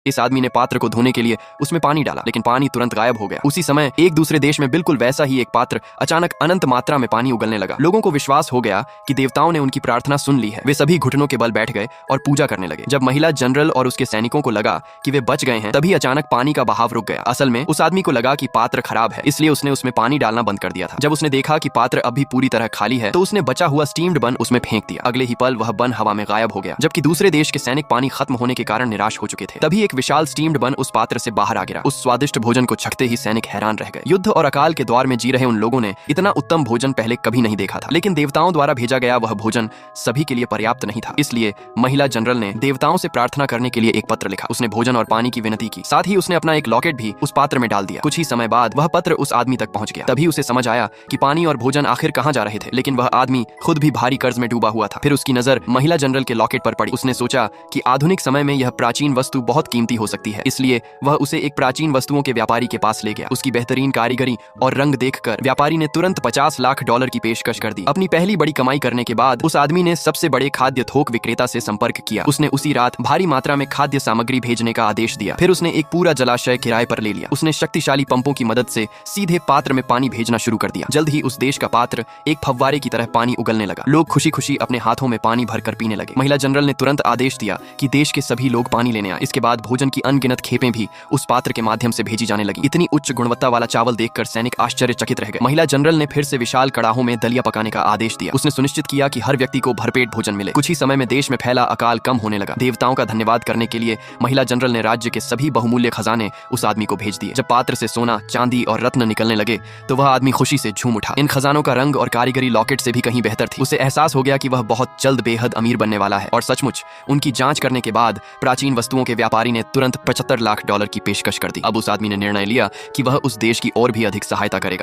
इस आदमी ने पात्र को धोने के लिए उसमें पानी डाला, लेकिन पानी तुरंत गायब हो गया। उसी समय एक दूसरे देश में बिल्कुल वैसा ही एक पात्र अचानक अनंत मात्रा में पानी उगलने लगा। लोगों को विश्वास हो गया कि देवताओं ने उनकी प्रार्थना सुन ली है। वे सभी घुटनों के बल बैठ गए और पूजा करने लगे। जब महिला जनरल और उसके सैनिकों को लगा कि वे बच गए हैं, तभी अचानक पानी का बहाव रुक गया। असल में उस आदमी को लगा कि पात्र खराब है, इसलिए उसने उसमें पानी डालना बंद कर दिया था। जब उसने देखा कि पात्र अब भी पूरी तरह खाली है, तो उसने बचा हुआ स्टीम्ड बन उसमें फेंक दिया। अगले ही पल वह बन हवा में गायब हो गया, जबकि दूसरे देश के सैनिक पानी खत्म होने के कारण निराश हो चुके थे। तभी एक विशाल स्टीम्ड बन उस पात्र से बाहर आ गिरा। उस स्वादिष्ट भोजन को छकते ही सैनिक हैरान रह गए। युद्ध और अकाल के द्वार में जी रहे उन लोगों ने इतना उत्तम भोजन पहले कभी नहीं देखा था, लेकिन देवताओं द्वारा भेजा गया वह भोजन सभी के लिए पर्याप्त नहीं था। इसलिए महिला जनरल ने देवताओं से प्रार्थना करने के लिए एक पत्र लिखा। उसने भोजन और पानी की विनती की, साथ ही उसने अपना एक लॉकेट भी उस पात्र में डाल दिया। कुछ ही समय बाद वह पत्र उस आदमी तक पहुंच गया। तभी उसे समझ आया कि पानी और भोजन आखिर कहां जा रहे थे, लेकिन वह आदमी खुद भी भारी कर्ज में डूबा हुआ था। फिर उसकी नजर महिला जनरल के लॉकेट पर पड़ी। उसने सोचा कि आधुनिक समय में यह प्राचीन वस्तु बहुत कीमती हो सकती है, इसलिए वह उसे एक प्राचीन वस्तुओं के व्यापारी के पास ले गया। उसकी बेहतरीन कारीगरी और रंग देखकर व्यापारी ने तुरंत $50 लाख की पेशकश कर दी। अपनी पहली बड़ी कमाई करने के बाद उस आदमी ने सबसे बड़े खाद्य थोक विक्रेता से संपर्क किया। उसने उसी रात भारी मात्रा में खाद्य सामग्री भेजने का आदेश दिया। फिर उसने एक पूरा जलाशय किराए पर ले लिया। उसने शक्तिशाली पंपों की मदद से सीधे पात्र में पानी भेजना शुरू कर दिया। जल्द ही उस देश का पात्र एक फव्वारे की तरह पानी उगलने लगा। लोग खुशी खुशी अपने हाथों में पानी भरकर पीने लगे। महिला जनरल ने तुरंत आदेश दिया कि देश के सभी लोग पानी लेने आए। इसके बाद भोजन की अनगिनत खेपें भी उस पात्र के माध्यम से भेजी जाने लगी। इतनी उच्च गुणवत्ता वाला चावल देखकर सैनिक आश्चर्यचकित रह गए। महिला जनरल ने फिर से विशाल कड़ाहों में दलिया पकाने का आदेश दिया। उसने सुनिश्चित किया कि हर व्यक्ति को भरपेट भोजन मिले। कुछ ही समय में देश में फैला अकाल कम होने लगा। देवताओं का धन्यवाद करने के लिए महिला जनरल ने राज्य के सभी बहुमूल्य खजाने उस आदमी को भेज दिए। जब पात्र से सोना, चांदी और रत्न निकलने लगे तो वह आदमी खुशी से झूम उठा। इन खजानों का रंग और कारीगरी लॉकेट से भी कहीं बेहतर थी। उसे एहसास हो गया कि वह बहुत जल्द बेहद अमीर बनने वाला है। और सचमुच उनकी जांच करने के बाद प्राचीन वस्तुओं के व्यापारी ने तुरंत $75 लाख की पेशकश कर दी। अब उस आदमी ने निर्णय लिया कि वह उस देश की और भी अधिक सहायता करेगा।